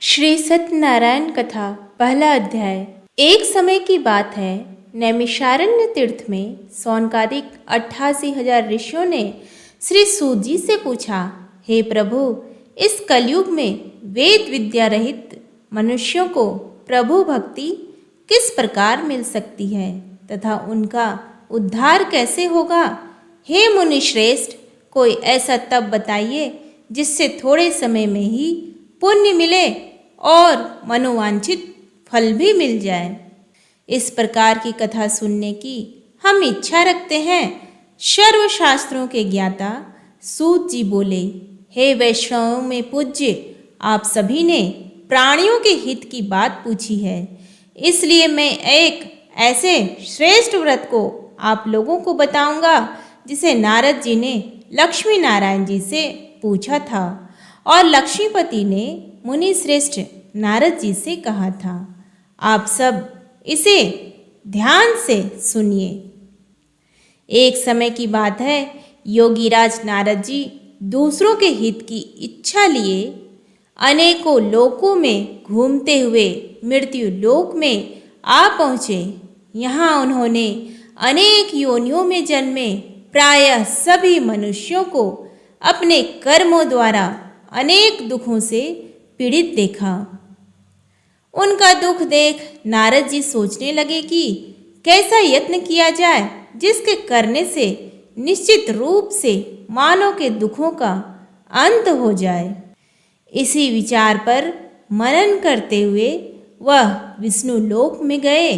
श्री सत्यनारायण कथा पहला अध्याय। एक समय की बात है, नैमिषारण्य तीर्थ में सौनकादिक 88,000 ऋषियों ने श्री सूत जी से पूछा, हे प्रभु, इस कलयुग में वेद विद्या रहित मनुष्यों को प्रभु भक्ति किस प्रकार मिल सकती है तथा उनका उद्धार कैसे होगा। हे मुनि श्रेष्ठ, कोई ऐसा तप बताइए जिससे थोड़े समय में ही पुण्य मिले और मनोवांछित फल भी मिल जाए। इस प्रकार की कथा सुनने की हम इच्छा रखते हैं। सर्वशास्त्रों के ज्ञाता सूत जी बोले, हे वैष्णवों में पूज्य, आप सभी ने प्राणियों के हित की बात पूछी है, इसलिए मैं एक ऐसे श्रेष्ठ व्रत को आप लोगों को बताऊंगा जिसे नारद जी ने लक्ष्मी नारायण जी से पूछा था और लक्ष्मीपति ने मुनि श्रेष्ठ नारद जी से कहा था। आप सब इसे ध्यान से सुनिए। एक समय की बात है, योगीराज नारद जी दूसरों के हित की इच्छा लिए अनेकों लोकों में घूमते हुए मृत्यु लोक में आ पहुँचे। यहाँ उन्होंने अनेक योनियों में जन्मे प्रायः सभी मनुष्यों को अपने कर्मों द्वारा अनेक दुखों से पीड़ित देखा। उनका दुख देख नारद जी सोचने लगे कि कैसा यत्न किया जाए जिसके करने से निश्चित रूप से मानव के दुखों का अंत हो जाए। इसी विचार पर मनन करते हुए वह विष्णु लोक में गए।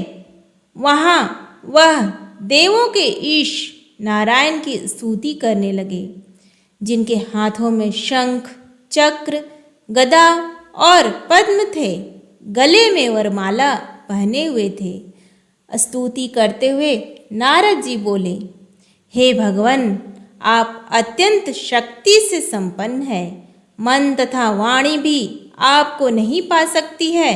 वहाँ वह देवों के ईश नारायण की स्तुति करने लगे, जिनके हाथों में शंख, चक्र, गदा और पद्म थे, गले में वरमाला पहने हुए थे। स्तुति करते हुए नारद जी बोले, हे भगवान, आप अत्यंत शक्ति से संपन्न हैं। मन तथा वाणी भी आपको नहीं पा सकती है।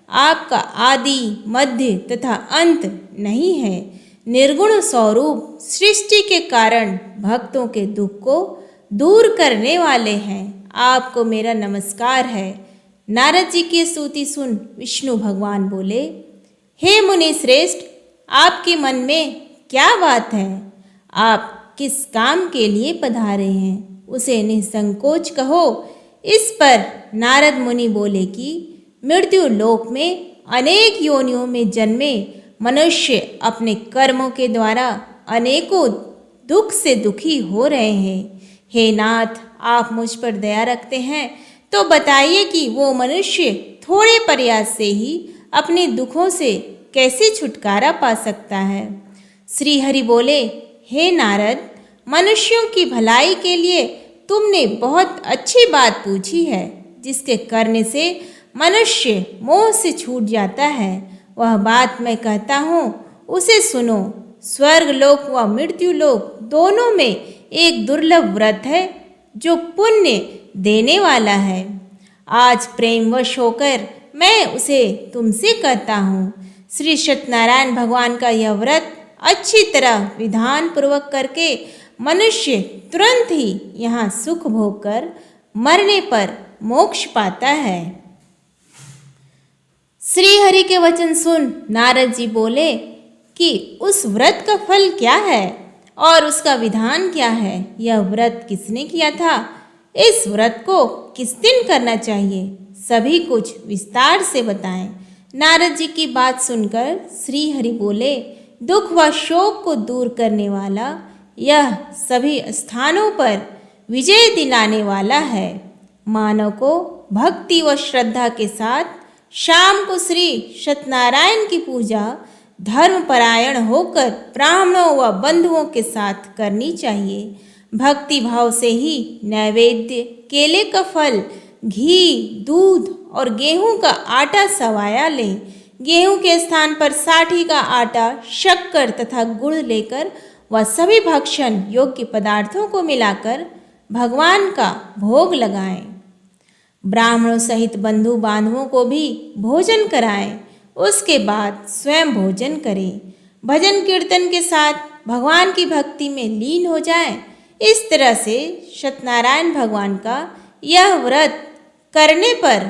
आपका आदि, मध्य तथा अंत नहीं है। निर्गुण स्वरूप सृष्टि के कारण भक्तों के दुख को दूर करने वाले हैं। आपको मेरा नमस्कार है। नारद जी की स्तुति सुन विष्णु भगवान बोले, हे मुनि श्रेष्ठ, आपके मन में क्या बात है? आप किस काम के लिए पधारे हैं, उसे निसंकोच कहो। इस पर नारद मुनि बोले कि मृत्यु लोक में अनेक योनियों में जन्मे मनुष्य अपने कर्मों के द्वारा अनेकों दुख से दुखी हो रहे हैं। हे नाथ, आप मुझ पर दया रखते हैं तो बताइए कि वो मनुष्य थोड़े प्रयास से ही अपने दुखों से कैसे छुटकारा पा सकता है। श्री हरि बोले, हे नारद, मनुष्यों की भलाई के लिए तुमने बहुत अच्छी बात पूछी है। जिसके करने से मनुष्य मोह से छूट जाता है, वह बात मैं कहता हूँ, उसे सुनो। स्वर्ग लोक व मृत्यु लोक दोनों में एक दुर्लभ व्रत है जो पुण्य देने वाला है। आज प्रेमवश होकर मैं उसे तुमसे कहता हूँ। श्री सत्यनारायण भगवान का यह व्रत अच्छी तरह विधान पूर्वक करके मनुष्य तुरंत ही यहाँ सुख भोग कर मरने पर मोक्ष पाता है। श्री हरि के वचन सुन नारद जी बोले कि उस व्रत का फल क्या है और उसका विधान क्या है। यह व्रत किसने किया था? इस व्रत को किस दिन करना चाहिए? सभी कुछ विस्तार से बताएं। नारद जी की बात सुनकर श्री हरि बोले, दुख व शोक को दूर करने वाला यह सभी स्थानों पर विजय दिलाने वाला है। मानव को भक्ति व श्रद्धा के साथ शाम को श्री सत्यनारायण की पूजा धर्मपरायण होकर ब्राह्मणों व बंधुओं के साथ करनी चाहिए। भक्ति भाव से ही नैवेद्य, केले का फल, घी, दूध और गेहूं का आटा सवाया लें। गेहूं के स्थान पर साठी का आटा, शक्कर तथा गुड़ लेकर वह सभी भक्षण योग्य पदार्थों को मिलाकर भगवान का भोग लगाएं। ब्राह्मणों सहित बंधु बांधवों को भी भोजन कराएं। उसके बाद स्वयं भोजन करें। भजन कीर्तन के साथ भगवान की भक्ति में लीन हो जाएं। इस तरह से सत्यनारायण भगवान का यह व्रत करने पर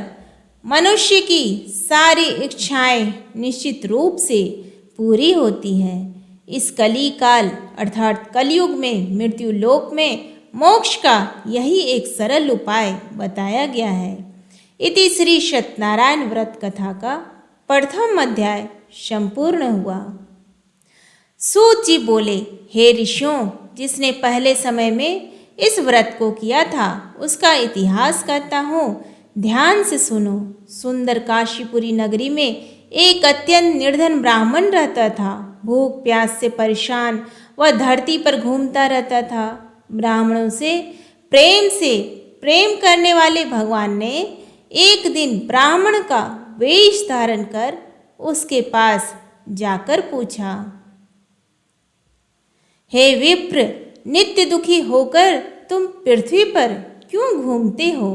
मनुष्य की सारी इच्छाएं निश्चित रूप से पूरी होती है। इस कली काल अर्थात कलयुग में मृत्यु लोक में मोक्ष का यही एक सरल उपाय बताया गया है। इति श्री सत्यनारायण व्रत कथा का प्रथम अध्याय संपूर्ण हुआ। सूत जी बोले, हे ऋषियों, जिसने पहले समय में इस व्रत को किया था उसका इतिहास कहता हूँ, ध्यान से सुनो। सुंदर काशीपुरी नगरी में एक अत्यंत निर्धन ब्राह्मण रहता था। भूख प्यास से परेशान वह धरती पर घूमता रहता था। ब्राह्मणों से प्रेम करने वाले भगवान ने एक दिन ब्राह्मण का वेश धारण कर उसके पास जाकर पूछा, हे विप्र, नित्य दुखी होकर तुम पृथ्वी पर क्यों घूमते हो?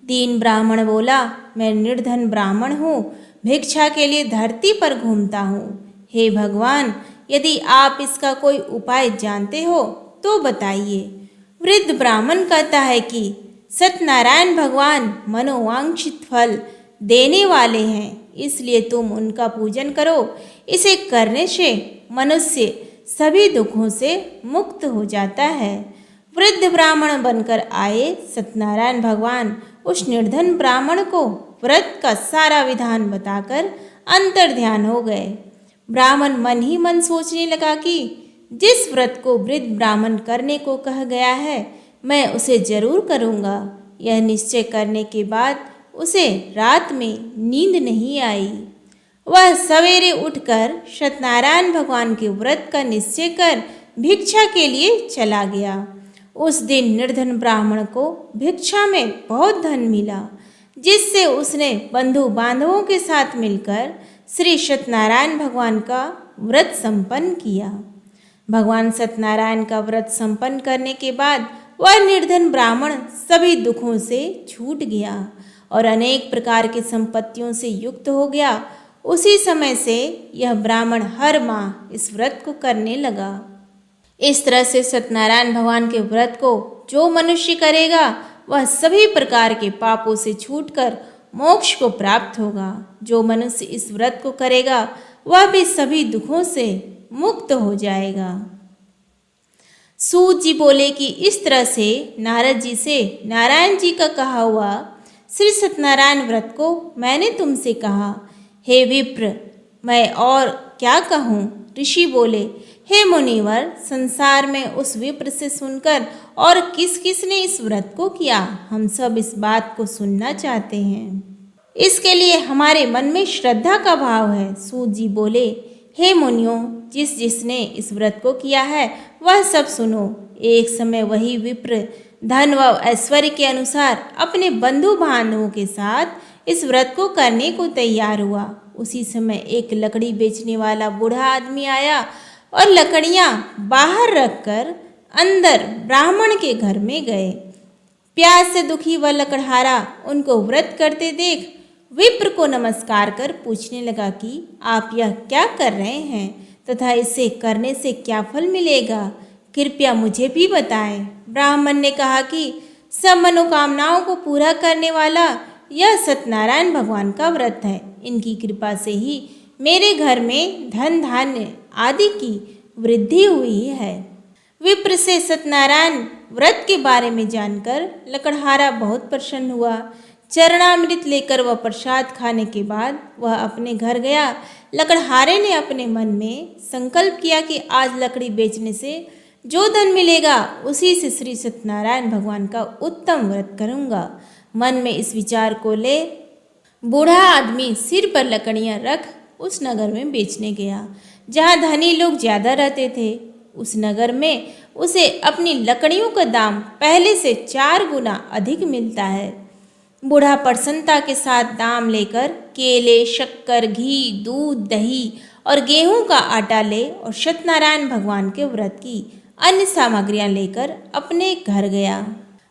दीन ब्राह्मण बोला, मैं निर्धन ब्राह्मण हूँ, भिक्षा के लिए धरती पर घूमता हूँ। हे भगवान, यदि आप इसका कोई उपाय जानते हो तो बताइए। वृद्ध ब्राह्मण कहता है कि सत्यनारायण भगवान मनोवांछित फल देने वाले हैं, इसलिए तुम उनका पूजन करो। इसे करने से मनुष्य सभी दुखों से मुक्त हो जाता है। वृद्ध ब्राह्मण बनकर आए सत्यनारायण भगवान उस निर्धन ब्राह्मण को व्रत का सारा विधान बताकर अंतर ध्यान हो गए। ब्राह्मण मन ही मन सोचने लगा कि जिस व्रत को वृद्ध ब्राह्मण करने को कहा गया है मैं उसे जरूर करूँगा। यह निश्चय करने के बाद उसे रात में नींद नहीं आई। वह सवेरे उठकर सत्यनारायण भगवान के व्रत का निश्चय कर भिक्षा के लिए चला गया। उस दिन निर्धन ब्राह्मण को भिक्षा में बहुत धन मिला, जिससे उसने बंधु बांधवों के साथ मिलकर श्री सत्यनारायण भगवान का व्रत संपन्न किया। भगवान सत्यनारायण का व्रत संपन्न करने के बाद वह निर्धन ब्राह्मण सभी दुखों से छूट गया और अनेक प्रकार की संपत्तियों से युक्त हो गया। उसी समय से यह ब्राह्मण हर माह इस व्रत को करने लगा। इस तरह से सत्यनारायण भगवान के व्रत को जो मनुष्य करेगा वह सभी प्रकार के पापों से छूटकर मोक्ष को प्राप्त होगा। जो मनुष्य इस व्रत को करेगा वह भी सभी दुखों से मुक्त हो जाएगा। सूत जी बोले कि इस तरह से नारद जी से नारायण जी का कहा हुआ श्री सत्यनारायण व्रत को मैंने तुमसे कहा। हे विप्र, मैं और क्या कहूँ? ऋषि बोले, हे मुनिवर, संसार में उस विप्र से सुनकर और किस किस ने इस व्रत को किया, हम सब इस बात को सुनना चाहते हैं। इसके लिए हमारे मन में श्रद्धा का भाव है। सूत जी बोले, हे मुनियों, जिसने इस व्रत को किया है वह सब सुनो। एक समय वही विप्र धन व ऐश्वर्य के अनुसार अपने बंधु बांधवों के साथ इस व्रत को करने को तैयार हुआ। उसी समय एक लकड़ी बेचने वाला बूढ़ा आदमी आया और लकड़ियां बाहर रखकर अंदर ब्राह्मण के घर में गए। प्यास से दुखी वह लकड़हारा उनको व्रत करते देख विप्र को नमस्कार कर पूछने लगा कि आप यह क्या कर रहे हैं तथा इसे करने से क्या फल मिलेगा, कृपया मुझे भी बताएं। ब्राह्मण ने कहा कि सब मनोकामनाओं को पूरा करने वाला यह सत्यनारायण भगवान का व्रत है। इनकी कृपा से ही मेरे घर में धन धान्य आदि की वृद्धि हुई है। विप्र से सत्यनारायण व्रत के बारे में जानकर लकड़हारा बहुत प्रसन्न हुआ। चरणामृत लेकर वह प्रसाद खाने के बाद वह अपने घर गया। लकड़हारे ने अपने मन में संकल्प किया कि आज लकड़ी बेचने से जो धन मिलेगा उसी से श्री सत्यनारायण भगवान का उत्तम व्रत करूँगा। मन में इस विचार को ले बूढ़ा आदमी सिर पर लकड़ियाँ रख उस नगर में बेचने गया जहाँ धनी लोग ज़्यादा रहते थे। उस नगर में उसे अपनी लकड़ियों का दाम पहले से 4 गुना अधिक मिलता है। बूढ़ा प्रसन्नता के साथ दाम लेकर केले, शक्कर, घी, दूध, दही और गेहूं का आटा ले और सत्यनारायण भगवान के व्रत की अन्य सामग्रियां लेकर अपने घर गया।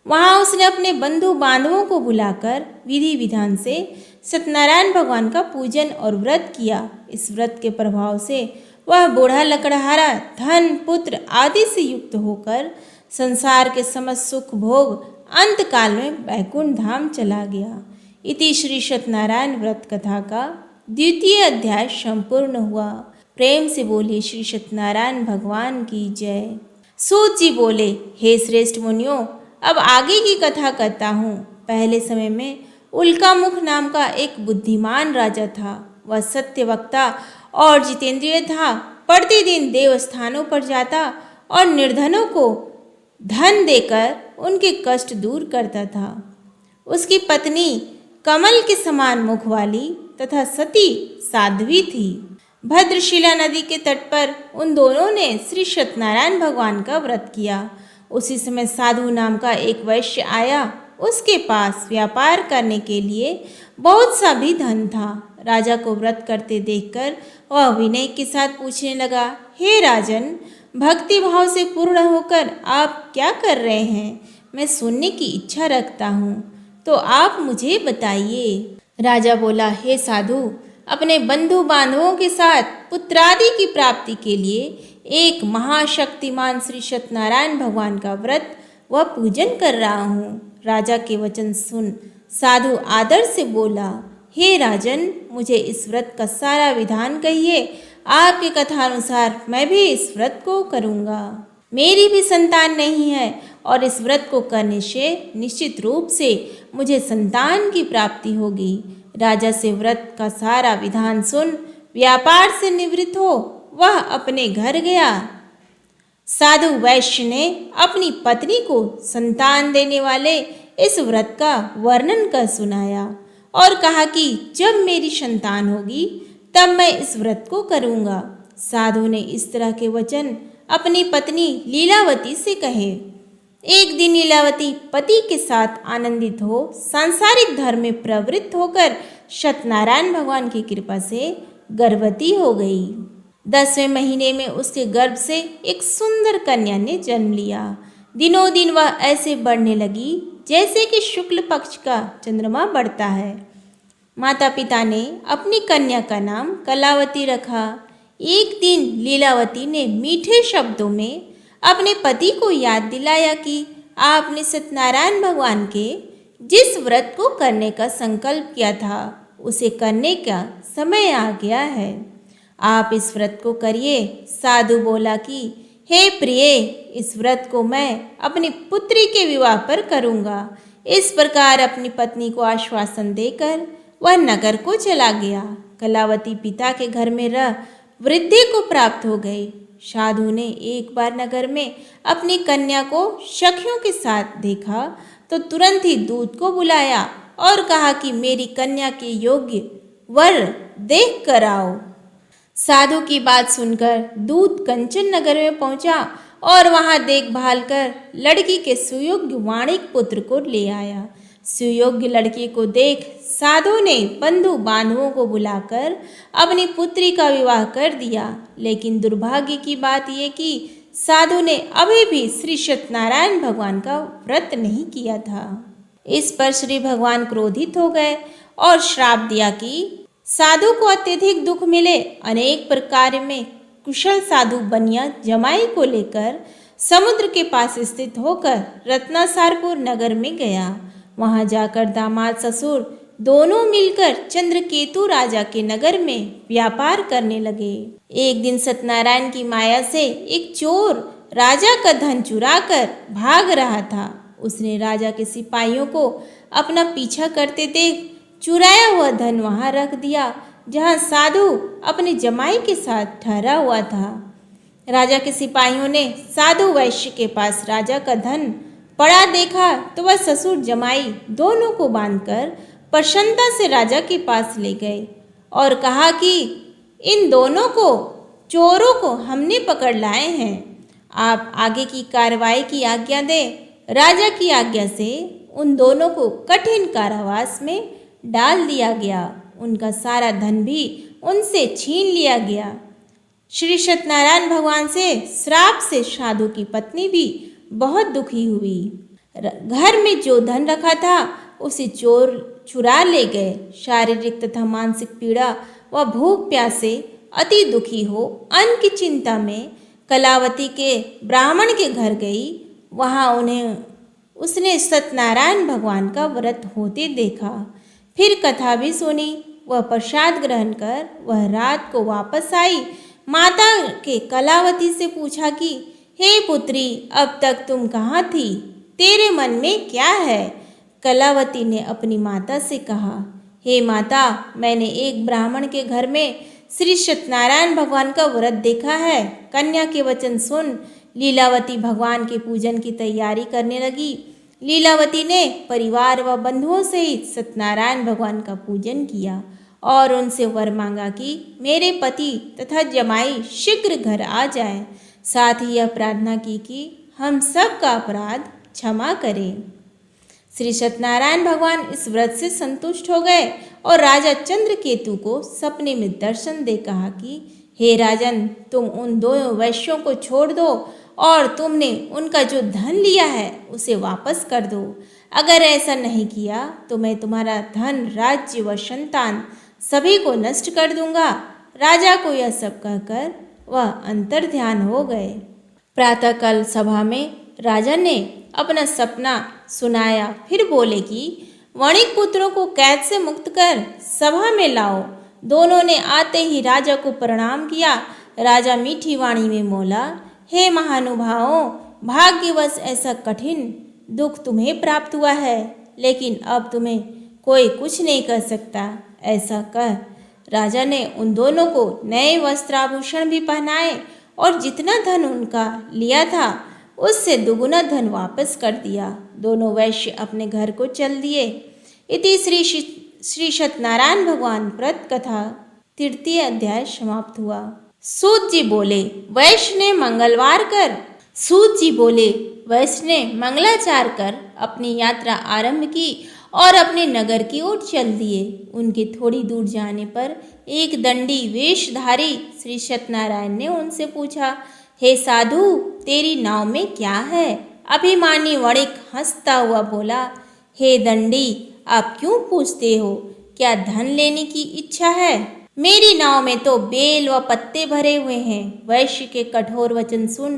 वहां उसने अपने बंधु बांधवों को बुलाकर विधि विधान से सत्यनारायण भगवान का पूजन और व्रत किया। इस व्रत के प्रभाव से वह बूढ़ा लकड़हारा धन, पुत्र आदि से युक्त होकर संसार के समस्त सुख भोग अंत काल में बैकुंठ धाम चला गया। इति श्री सत्यनारायण व्रत कथा का द्वितीय अध्याय संपूर्ण हुआ। प्रेम से बोले श्री सत्यनारायण भगवान की जय। सूत जी बोले, हे श्रेष्ठ मुनियों, अब आगे की कथा करता हूँ। पहले समय में उल्कामुख नाम का एक बुद्धिमान राजा था। वह सत्यवक्ता और जितेंद्रिय था। प्रतिदिन देवस्थानों पर जाता और निर्धनों को धन देकर उनके कष्ट दूर करता था। उसकी पत्नी कमल के समान मुख वाली तथा सती साध्वी थी। भद्रशिला नदी के तट पर उन दोनों ने श्री सत्यनारायण भगवान का व्रत किया। उसी समय साधु नाम का एक वैश्य आया। उसके पास व्यापार करने के लिए बहुत सा भी धन था। राजा को व्रत करते देखकर वह विनय के साथ पूछने लगा, हे राजन, भक्ति भाव से पूर्ण होकर आप क्या कर रहे हैं? मैं सुनने की इच्छा रखता हूँ, तो आप मुझे बताइए। राजा बोला, हे साधु, अपने बंधु बांधवों के साथ पुत्रादि की प्राप्ति के लिए एक महाशक्तिमान श्री सत्यनारायण भगवान का व्रत व पूजन कर रहा हूँ। राजा के वचन सुन साधु आदर से बोला, हे राजन, मुझे इस व्रत का सारा विधान कहिए। आपकी कथा अनुसार मैं भी इस व्रत को करूँगा। मेरी भी संतान नहीं है और इस व्रत को करने से निश्चित रूप से मुझे संतान की प्राप्ति होगी। राजा से व्रत का सारा विधान सुन व्यापार से निवृत्त हो वह अपने घर गया। साधु वैश्य ने अपनी पत्नी को संतान देने वाले इस व्रत का वर्णन कर सुनाया और कहा कि जब मेरी संतान होगी तब मैं इस व्रत को करूँगा। साधु ने इस तरह के वचन अपनी पत्नी लीलावती से कहे। एक दिन लीलावती पति के साथ आनंदित हो सांसारिक धर्म में प्रवृत्त होकर सत्यनारायण भगवान की कृपा से गर्भवती हो गई। 10वें महीने में उसके गर्भ से एक सुंदर कन्या ने जन्म लिया। दिनों दिन वह ऐसे बढ़ने लगी जैसे कि शुक्ल पक्ष का चंद्रमा बढ़ता है। माता पिता ने अपनी कन्या का नाम कलावती रखा। एक दिन लीलावती ने मीठे शब्दों में अपने पति को याद दिलाया कि आपने सत्यनारायण भगवान के जिस व्रत को करने का संकल्प किया था उसे करने का समय आ गया है। आप इस व्रत को करिए। साधु बोला कि हे प्रिय, इस व्रत को मैं अपनी पुत्री के विवाह पर करूँगा। इस प्रकार अपनी पत्नी को आश्वासन देकर वह नगर को चला गया। कलावती पिता के घर में रह वृद्धि को प्राप्त हो गई। साधु ने एक बार नगर में अपनी कन्या को सखियों के साथ देखा तो तुरंत ही दूत को बुलाया और कहा कि मेरी कन्या के योग्य वर देख कर आओ। साधु की बात सुनकर दूत कंचन नगर में पहुंचा और वहां देखभाल कर लड़की के सुयोग्य वाणिक पुत्र को ले आया। सुयोग्य लड़की को देख साधु ने बंधु बांधवों को बुलाकर अपनी पुत्री का विवाह कर दिया। लेकिन दुर्भाग्य की बात यह कि साधु ने अभी भी श्री सत्यनारायण भगवान का व्रत नहीं किया था। इस पर श्री भगवान क्रोधित हो गए और श्राप दिया कि साधु को अत्यधिक दुख मिले। अनेक प्रकार में कुशल साधु बनिया जमाई को लेकर समुद्र के पास स्थित होकर रत्नासारपुर नगर में गया। वहां जाकर दामाद ससुर दोनों मिलकर चंद्रकेतु राजा के नगर में व्यापार करने लगे। एक दिन सत्यनारायण की माया से एक चोर राजा का धन चुराकर भाग रहा था। उसने राजा के सिपाहियों को अपना पीछा करते देख चुराया हुआ धन वहां रख दिया जहां साधु अपने जमाई के साथ ठहरा हुआ था। राजा के सिपाहियों ने साधु वैश्य के पास राजा का धन पड़ा देखा तो वह ससुर जमाई दोनों को बांधकर प्रसन्नता से राजा के पास ले गए और कहा कि इन दोनों को चोरों को हमने पकड़ लाए हैं। आप आगे की कार्रवाई की आज्ञा दें। राजा की आज्ञा से उन दोनों को कठिन कारावास में डाल दिया गया। उनका सारा धन भी उनसे छीन लिया गया। श्री सत्यनारायण भगवान से श्राप से साधु की पत्नी भी बहुत दुखी हुई। घर में जो धन रखा था उसे चोर चुरा ले गए। शारीरिक तथा मानसिक पीड़ा व भूख प्यास से अति दुखी हो अन्न की चिंता में कलावती के ब्राह्मण के घर गई। वहां उसने सत्यनारायण भगवान का व्रत होते देखा। फिर कथा भी सुनी। वह प्रसाद ग्रहण कर वह रात को वापस आई। माता के कलावती से पूछा कि हे पुत्री, अब तक तुम कहाँ थी? तेरे मन में क्या है? कलावती ने अपनी माता से कहा, हे माता, मैंने एक ब्राह्मण के घर में श्री सत्यनारायण भगवान का व्रत देखा है। कन्या के वचन सुन लीलावती भगवान के पूजन की तैयारी करने लगी। लीलावती ने परिवार व बंधुओं सहित सत्यनारायण भगवान का पूजन किया और उनसे वर मांगा कि मेरे पति तथा जमाई शीघ्र घर आ जाएं। साथ ही यह प्रार्थना की कि हम सब का अपराध क्षमा करें। श्री सत्यनारायण भगवान इस व्रत से संतुष्ट हो गए और राजा चंद्रकेतु को सपने में दर्शन दे कहा कि हे राजन, तुम उन दोनों वैश्यों को छोड़ दो और तुमने उनका जो धन लिया है उसे वापस कर दो। अगर ऐसा नहीं किया तो मैं तुम्हारा धन, राज्य व संतान सभी को नष्ट कर दूंगा। राजा को यह सब कहकर वह अंतर्ध्यान हो गए। प्रातःकाल सभा में राजा ने अपना सपना सुनाया। फिर बोले कि वणिक पुत्रों को कैद से मुक्त कर सभा में लाओ। दोनों ने आते ही राजा को प्रणाम किया। राजा मीठी वाणी में बोला, हे महानुभावों, भाग्यवश ऐसा कठिन दुख तुम्हें प्राप्त हुआ है, लेकिन अब तुम्हें कोई कुछ नहीं कर सकता। ऐसा कह राजा ने उन दोनों को नए वस्त्राभूषण भी पहनाए और जितना धन उनका लिया था उससे दुगुना धन वापस कर दिया। दोनों वैश्य अपने घर को चल दिए। इति श्री सत्यनारायण भगवान व्रत कथा तृतीय अध्याय समाप्त हुआ। सूत जी बोले, वैश्य ने मंगलाचार कर अपनी यात्रा आरंभ की और अपने नगर की ओर चल दिए। उनके थोड़ी दूर जाने पर एक दंडी वेशधारी श्री सत्यनारायण ने उनसे पूछा, हे साधु, तेरी नाव में क्या है? अभिमानी वणिक हंसता हुआ बोला, हे दंडी, आप क्यों पूछते हो? क्या धन लेने की इच्छा है? मेरी नाव में तो बेल व पत्ते भरे हुए हैं। वैश्य के कठोर वचन सुन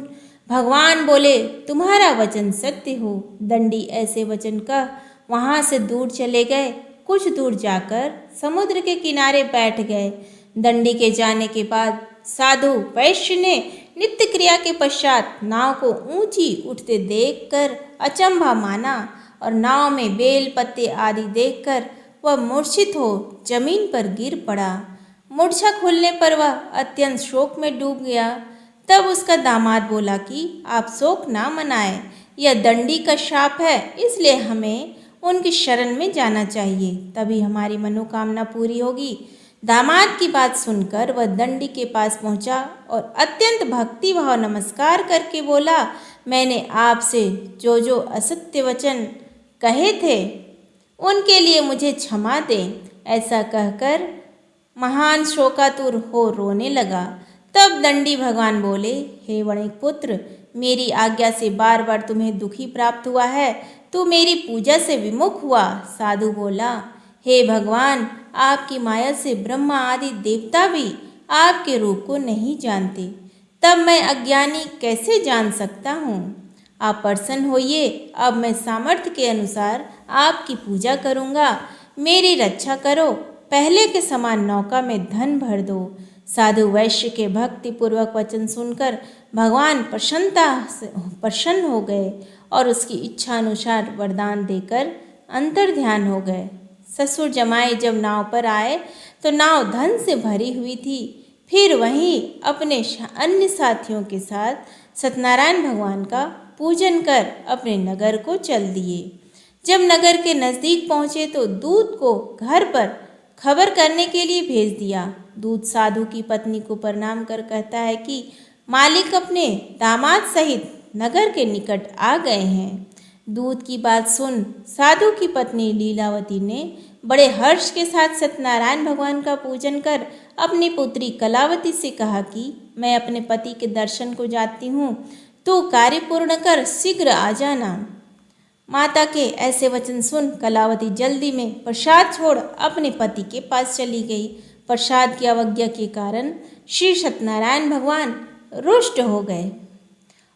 भगवान बोले, तुम्हारा वचन सत्य हो। दंडी ऐसे वचन कह वहां से दूर चले गए। कुछ दूर जाकर समुद्र के किनारे बैठ गए। दंडी के जाने के बाद साधु वैश्य ने नित्य क्रिया के पश्चात नाव को ऊंची उठते देखकर अचंभा माना और नाव में बेल पत्ते आदि देखकर वह मूर्छित हो जमीन पर गिर पड़ा। मूर्छा खुलने पर वह अत्यंत शोक में डूब गया। तब उसका दामाद बोला कि आप शोक ना मनाएं, यह दंडी का शाप है, इसलिए हमें उनकी शरण में जाना चाहिए, तभी हमारी मनोकामना पूरी होगी। दामाद की बात सुनकर वह दंडी के पास पहुंचा और अत्यंत भक्ति भाव नमस्कार करके बोला, मैंने आपसे जो जो असत्य वचन कहे थे उनके लिए मुझे क्षमा दें। ऐसा कहकर महान शोकातुर हो रोने लगा। तब दंडी भगवान बोले, हे वणिक पुत्र, मेरी आज्ञा से बार बार तुम्हें दुखी प्राप्त हुआ है, तू मेरी पूजा से विमुख हुआ। साधु बोला, हे भगवान, आपकी माया से ब्रह्मा आदि देवता भी आपके रूप को नहीं जानते, तब मैं अज्ञानी कैसे जान सकता हूँ? आप प्रसन्न होइए, अब मैं सामर्थ्य के अनुसार आपकी पूजा करूँगा। मेरी रक्षा करो, पहले के समान नौका में धन भर दो। साधु वैश्य के भक्ति पूर्वक वचन सुनकर भगवान प्रसन्न हो गए और उसकी इच्छा अनुसार वरदान देकर अंतर्ध्यान हो गए। ससुर जमाई जब नाव पर आए तो नाव धन से भरी हुई थी। फिर वहीं अपने अन्य साथियों के साथ सत्यनारायण भगवान का पूजन कर अपने नगर को चल दिए। जब नगर के नज़दीक पहुँचे तो दूत को घर पर खबर करने के लिए भेज दिया। दूत साधु की पत्नी को प्रणाम कर कहता है कि मालिक अपने दामाद सहित नगर के निकट आ गए हैं। दूत की बात सुन साधु की पत्नी लीलावती ने बड़े हर्ष के साथ सत्यनारायण भगवान का पूजन कर अपनी पुत्री कलावती से कहा कि मैं अपने पति के दर्शन को जाती हूँ, तू कार्य पूर्ण कर शीघ्र आ जाना। माता के ऐसे वचन सुन कलावती जल्दी में प्रसाद छोड़ अपने पति के पास चली गई। प्रसाद की अवज्ञा के कारण श्री सत्यनारायण भगवान रुष्ट हो गए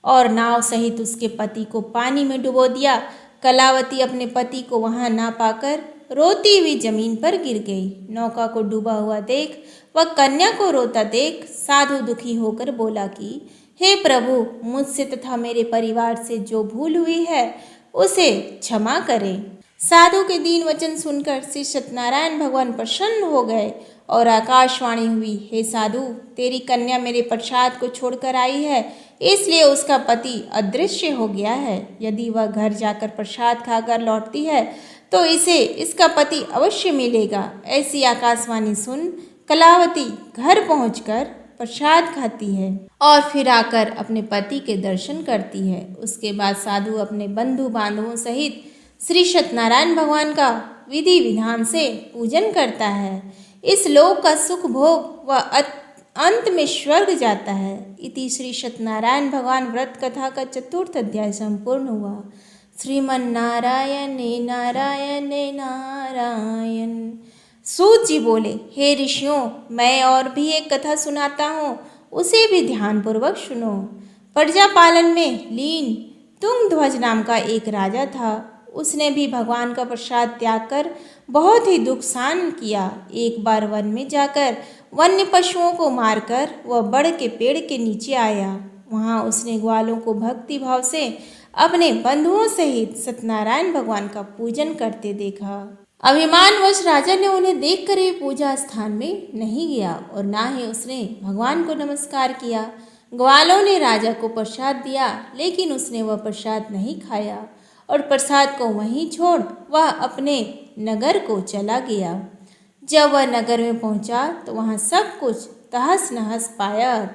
और नाव सहित उसके पति को पानी में डुबो दिया। कलावती अपने पति को वहां ना पाकर रोती हुई जमीन पर गिर गई। नौका को डूबा हुआ देख वह कन्या को रोता देख साधु दुखी होकर बोला कि हे प्रभु, मुझसे तथा मेरे परिवार से जो भूल हुई है उसे क्षमा करें। साधु के दीन वचन सुनकर श्री सत्यनारायण भगवान प्रसन्न हो गए और आकाशवाणी हुई, हे साधु, तेरी कन्या मेरे प्रसाद को छोड़कर आई है, इसलिए उसका पति अदृश्य हो गया है। यदि वह घर जाकर प्रसाद खाकर लौटती है तो इसे इसका पति अवश्य मिलेगा। ऐसी आकाशवाणी सुन कलावती घर पहुंचकर प्रसाद खाती है और फिर आकर अपने पति के दर्शन करती है। उसके बाद साधु अपने बंधु बांधवों सहित श्री सत्यनारायण भगवान का विधि विधान से पूजन करता है। इस लोक का सुख भोग वह अंत में स्वर्ग जाता है। इति श्री सत्यनारायण भगवान व्रत कथा का 4th अध्याय संपूर्ण हुआ। श्रीमन नारायण नारायण नारायण। सूत जी बोले, हे ऋषियों, मैं और भी एक कथा सुनाता हूँ, उसे भी ध्यानपूर्वक सुनो। प्रजा पालन में लीन तुंगध्वज नाम का एक राजा था। उसने भी भगवान का प्रसाद त्याग कर बहुत ही दुख सहन किया। एक बार वन में जाकर वन्य पशुओं को मारकर वह बड़ के पेड़ के नीचे आया। वहाँ उसने ग्वालों को भक्ति भाव से अपने बंधुओं सहित सत्यनारायण भगवान का पूजन करते देखा। अभिमानवश राजा ने उन्हें देखकर भी पूजा स्थान में नहीं गया और ना ही उसने भगवान को नमस्कार किया। ग्वालों ने राजा को प्रसाद दिया, लेकिन उसने वह प्रसाद नहीं खाया और प्रसाद को वहीं छोड़ वह अपने नगर को चला गया। जब वह नगर में पहुंचा तो वहां सब कुछ तहस नहस पाया,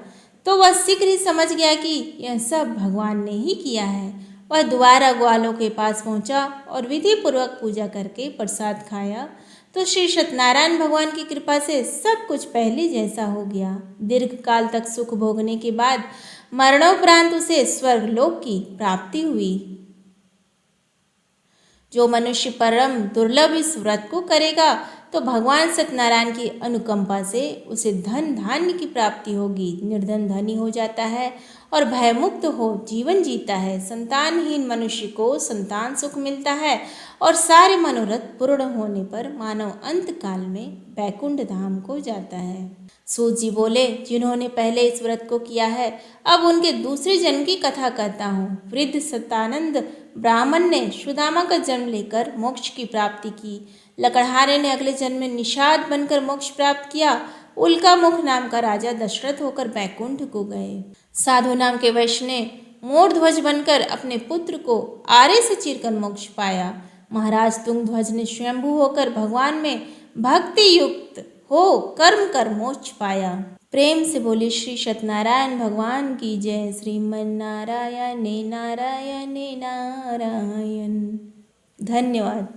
तो वह शीघ्र ही समझ गया कि यह सब भगवान ने ही किया है। वह दोबारा ग्वालों के पास पहुंचा और विधि पूर्वक पूजा करके प्रसाद खाया तो श्री सत्यनारायण भगवान की कृपा से सब कुछ पहले जैसा हो गया। दीर्घ काल तक सुख भोगने के बाद मरणोपरांत उसे स्वर्गलोक की प्राप्ति हुई। जो मनुष्य परम दुर्लभ इस व्रत को करेगा तो भगवान सत्यनारायण की अनुकंपा से उसे धन धान्य की प्राप्ति होगी। निर्धन धनी हो जाता है और भयमुक्त हो जीवन जीता है। संतानहीन मनुष्य को संतान सुख मिलता है और सारे मनोरथ पूर्ण होने पर मानव अंत काल में बैकुंठ धाम को जाता है। सूत जी बोले, जिन्होंने पहले इस व्रत को किया है, अब उनके दूसरे जन्म की कथा कहता हूँ। वृद्ध सतानंद ब्राह्मण ने सुदामा का जन्म लेकर मोक्ष की प्राप्ति की। लकड़हारे ने अगले जन्म में निषाद बनकर मोक्ष प्राप्त किया। उल्का मुख नाम का राजा दशरथ होकर बैकुंठ को गए। साधु नाम के वैश्य ने मोरध्वज बनकर अपने पुत्र को आरे से चीरकर मोक्ष पाया। महाराज तुंगध्वज ने स्वयंभू होकर भगवान में भक्ति युक्त हो कर्म कर मोक्ष पाया। प्रेम से बोले श्री सत्यनारायण भगवान की जय। श्रीमन नारायण नारायण नारायण। धन्यवाद।